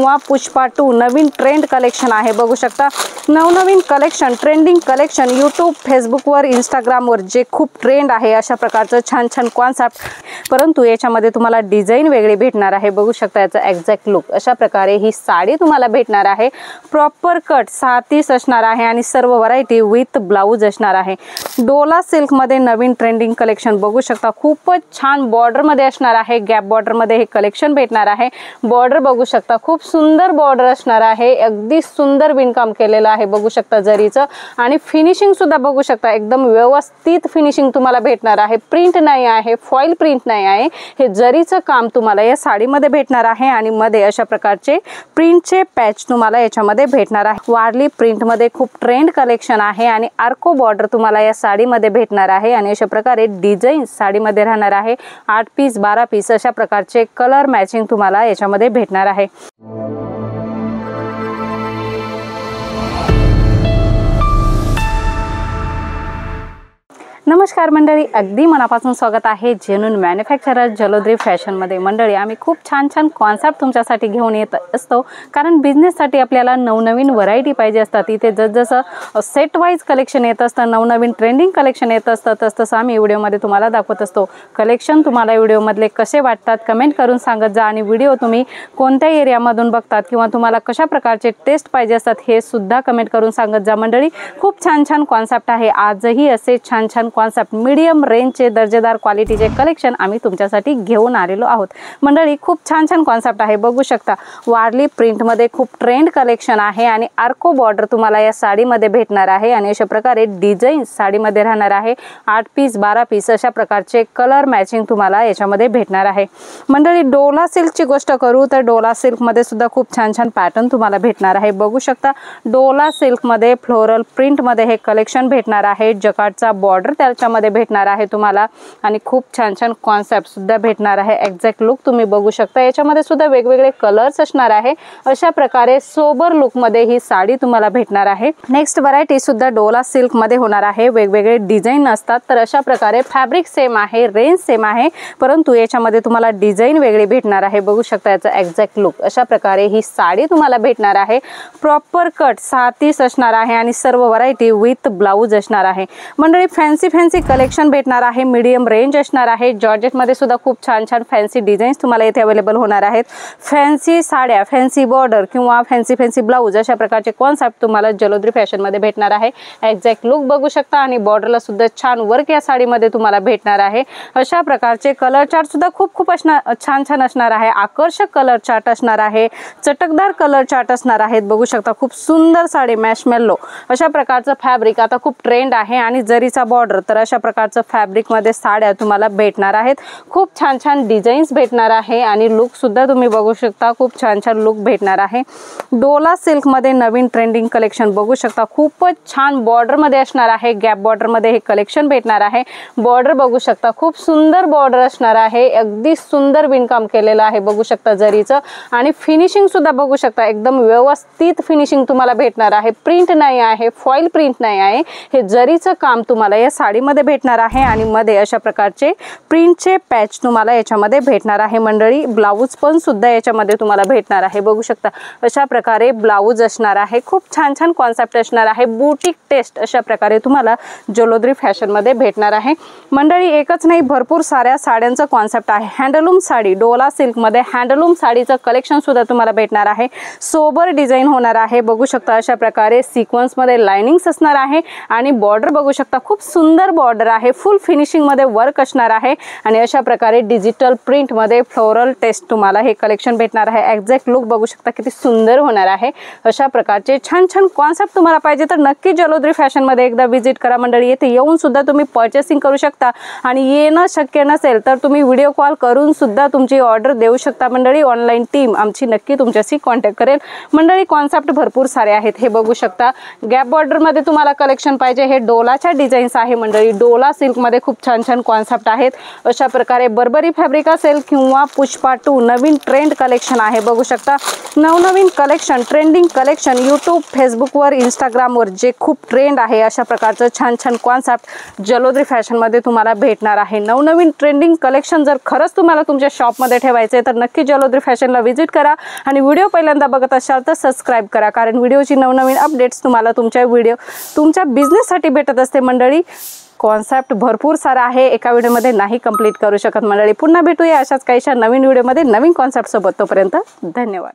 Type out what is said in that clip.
किंवा पुष्पा 2 नवीन trend collection आहे। बघू शकता नवनवीन कलेक्शन, ट्रेंडिंग कलेक्शन यूट्यूब, फेसबुकवर, इंस्टाग्रामवर जे खूप ट्रेंड आहे अशा प्रकारचं छान छान कॉन्सेप्ट, परंतु याच्यामध्ये तुम्हाला डिझाइन वेगळी भेटणार आहे। बघू शकता याचा एक्झॅक्ट लुक अशा प्रकारे ही साडी तुम्हाला भेटणार आहे। प्रॉपर कट 630 असणार आहे आणि सर्व व्हरायटी विथ ब्लाउज असणार आहे। डोला सिल्क मध्ये नवीन ट्रेंडिंग कलेक्शन बघू शकता, खूपच छान बॉर्डर मध्ये असणार आहे। गॅप बॉर्डर मध्ये हे कलेक्शन भेटणार आहे। बॉर्डर बघू शकता खूप सुंदर बॉर्डर असणार आहे, अगदी सुंदर विणकाम केलेलं आहे। बघू शकता जरीचं आणि फिनिशिंग सुद्धा बघू शकता एकदम व्यवस्थित फिनिशिंग तुम्हाला भेटणार आहे। प्रिंट नाही आहे, फॉइल प्रिंट नाही आहे, हे जरीचं काम तुम्हाला या साडीमध्ये भेटणार आहे आणि मध्ये अशा प्रकारचे प्रिंटचे पॅच तुम्हाला याच्यामध्ये भेटणार आहे। वारली प्रिंट मध्ये खूप ट्रेंड कलेक्शन आहे आणि आर्को बॉर्डर तुम्हाला या साडीमध्ये भेटणार आहे आणि अशा प्रकारे डिझाइन साडीमध्ये राहणार आहे। 8 पीस 12 पीस अशा प्रकारचे कलर मॅचिंग तुम्हाला याच्यामध्ये भेटणार आहे। नमस्कार मंडळी, अगदी मनापासून स्वागत आहे जेन्युइन मॅन्युफॅक्चरर जलोद्री फॅशन मध्ये। मंडळी आम्ही खूप छान छान कॉन्सेप्ट तुमच्यासाठी घेऊन येत असतो, कारण बिझनेस साठी आपल्याला नवनवीन व्हरायटी पाहिजे असतात। इथे जसं सेट वाइज कलेक्शन येत असतं, नवनवीन ट्रेंडिंग कलेक्शन येत असतं, तसं आम्ही व्हिडिओ मध्ये तुम्हाला दाखवत असतो। कलेक्शन तुम्हाला व्हिडिओ मधले कसे वाटतात कमेंट करून सांगत जा आणि व्हिडिओ तुम्ही कोणत्या एरिया मधून बघतात किंवा तुम्हाला कशा प्रकारचे टेस्ट पाहिजे असतात हे सुद्धा कमेंट करून सांगत जा। मंडळी खूप छान छान कॉन्सेप्ट आहे, आजही असे छान छान कॉन्सेप्ट मीडियम रेंजचे दर्जेदार क्वालिटीचे कलेक्शन आम्ही तुमच्यासाठी घेऊन आलेलो आहोत। मंडळी खूप छान छान कॉन्सेप्ट आहे, बघू शकता वारली प्रिंट मध्ये खूप ट्रेंड कलेक्शन आहे आणि आर्को बॉर्डर तुम्हाला या साडीमध्ये भेटणार आहे आणि अशा प्रकारे डिझाइन साडीमध्ये राहणार आहे। 8 पीस 12 पीस अशा प्रकारचे कलर मॅचिंग तुम्हाला याच्यामध्ये भेटणार आहे। मंडळी डोला सिल्कची गोष्ट करू तर डोला सिल्क मध्ये सुद्धा खूप छान छान पॅटर्न तुम्हाला भेटणार आहे। बघू शकता डोला सिल्क मध्ये फ्लोरल प्रिंट मध्ये हे कलेक्शन भेटणार आहे। जकार्डचा बॉर्डर त्याच्यामध्ये भेटणार आहे तुम्हाला आणि खूप छान छान कॉन्सेप्ट सुद्धा भेटणार आहे। एक्झॅक्ट लुक तुम्ही बघू शकता, याच्यामध्ये सुद्धा वेगवेगळे कलर्स असणार आहे। अशा प्रकारे सोबर लुक मध्ये ही साडी तुम्हाला भेटणार आहे। नेक्स्ट व्हरायटी सुद्धा डोला सिल्क मध्ये होणार आहे, वेगवेगळे डिझाइन असतात। तर अशा प्रकारे फॅब्रिक सेम आहे, रेंज सेम आहे, परंतु याच्यामध्ये तुम्हाला डिझाइन वेगळी भेटणार आहे। बघू शकता याचा एक्झॅक्ट लुक अशा प्रकारे ही साडी तुम्हाला भेटणार आहे। प्रॉपर कट 630 असणार आहे आणि सर्व व्हरायटी विथ ब्लाउज असणार आहे। मंडळी फॅन्सी कलेक्शन भेटणार आहे, मीडियम रेंज असणार आहे। जॉर्जेट मध्ये सुद्धा खूप छान छान फॅन्सी डिझाईन्स तुम्हाला इथे अवेलेबल होणार आहेत। फॅन्सी साड्या, फॅन्सी बॉर्डर किंवा फॅन्सी ब्लाउज अशा प्रकारचे कॉन्सेप्ट तुम्हाला जलोद्री फॅशन मध्ये भेटणार आहे। एक्झॅक्ट लुक बघू शकता आणि बॉर्डरला सुद्धा छान वर्क या साडीमध्ये तुम्हाला भेटणार आहे। अशा प्रकारचे कलर चार्ट सुद्धा खूप छान असणार आहे। आकर्षक कलर चार्ट असणार आहे, चटकदार कलर चार्ट असणार आहेत। बघू शकता खूप सुंदर साडी मॅशमेलो अशा प्रकारचं फॅब्रिक आता खूप ट्रेंड आहे आणि जरीचा बॉर्डर, तर अशा प्रकारचं फॅब्रिक मध्ये साड्या तुम्हाला भेटणार आहेत। खूप छान छान डिझाईन्स भेटणार आहे आणि लुक सुद्धा तुम्ही बघू शकता, खूप छान छान लुक भेटणार आहे। डोला सिल्क मध्ये नवीन ट्रेंडिंग कलेक्शन बघू शकता, खूपच छान बॉर्डर मध्ये असणार आहे। गॅप बॉर्डर मध्ये हे कलेक्शन भेटणार आहे। बॉर्डर बघू शकता खूप सुंदर बॉर्डर असणार आहे, अगदी सुंदर विणकाम केलेलं आहे। बघू शकता जरीचं आणि फिनिशिंग सुद्धा बघू शकता एकदम व्यवस्थित फिनिशिंग तुम्हाला भेटणार आहे। प्रिंट नाही आहे, फॉइल प्रिंट नाही आहे, हे जरीचं काम तुम्हाला या साडीमध्ये भेटणार आहे आणि मध्ये अशा प्रकारचे प्रिंटचे पॅच तुम्हाला याच्यामध्ये भेटणार आहे। मंडळी ब्लाउज पण सुद्धा याच्यामध्ये तुम्हाला भेटणार आहे। बघू शकता अशा प्रकारे ब्लाउज असणार आहे। खूप छान छान कॉन्सेप्ट असणार आहे। बुटीक टेस्ट अशा प्रकारे तुम्हाला जलोद्री फॅशन मध्ये भेटणार आहे। मंडळी एकच नाही, भरपूर साऱ्या साड्यांचा कॉन्सेप्ट आहे। हँडलूम साडी डोला सिल्क मध्ये हँडलूम साडीचं कलेक्शन सुद्धा तुम्हाला भेटणार आहे। सोबर डिझाइन होणार आहे। बघू शकता अशा प्रकारे सिक्वेन्स मध्ये लाइनिंग्स असणार आहे आणि बॉर्डर बघू शकता खूप सुंदर बॉर्डर आहे। फुल फिनिशिंग मध्ये वर्क असणार आहे आणि अशा प्रकारे डिजिटल प्रिंट मध्ये फ्लोरल टेस्ट तुम्हाला हे कलेक्शन भेटणार आहे। एक्झॅक्ट लुक बघू शकता किती सुंदर होणार आहे। अशा प्रकारचे छान छान कॉन्सेप्ट तुम्हाला पाहिजे तर नक्की जलोद्री फॅशन मध्ये एकदा विजिट करा। मंडळी येथे येऊन सुद्धा तुम्ही परचेसिंग करू शकता आणि येणं शक्य नसेल तर तुम्ही व्हिडिओ कॉल करून सुद्धा तुमची ऑर्डर देऊ शकता। मंडळी ऑनलाईन टीम आमची नक्की तुमच्याशी कॉन्टॅक्ट करेल। मंडळी कॉन्सेप्ट भरपूर सारे आहेत, हे बघू शकता। गॅप बॉर्डर मध्ये तुम्हाला कलेक्शन पाहिजे, हे डोलाच्या डिझाईन्स आहे। मंडळी. डोला सिल्कमध्ये खूप छान छान कॉन्सेप्ट आहेत. अशा प्रकारे बर्बरी फॅब्रिक असेल किंवा पुष्पा 2 नवीन ट्रेंड कलेक्शन आहे. बघू शकता नवनवीन कलेक्शन, ट्रेंडिंग कलेक्शन यूट्यूब, फेसबुकवर, इंस्टाग्रामवर जे खूप ट्रेंड आहे अशा प्रकारचं छान छान कॉन्सेप्ट जलोद्री फॅशनमध्ये तुम्हाला भेटणार आहे. नवनवीन ट्रेंडिंग कलेक्शन जर खरंच तुम्हाला तुमच्या शॉपमध्ये ठेवायचे तर नक्की जलोद्री फॅशनला व्हिजिट करा आणि व्हिडिओ पहिल्यांदा बघत असाल तर सबस्क्राईब करा, कारण व्हिडिओची नवनवीन अपडेट्स तुम्हाला तुमच्या बिझनेससाठी भेटत असते मंडळी. कॉन्सेप्ट भरपूर सारा आहे, एका व्हिडिओमध्ये नाही कंप्लीट करू शकत मंडळी. पुन्हा भेटूया अशाच काहीशा नवीन व्हिडिओमध्ये नवीन कॉन्सेप्ट सोबत. तोपर्यंत धन्यवाद.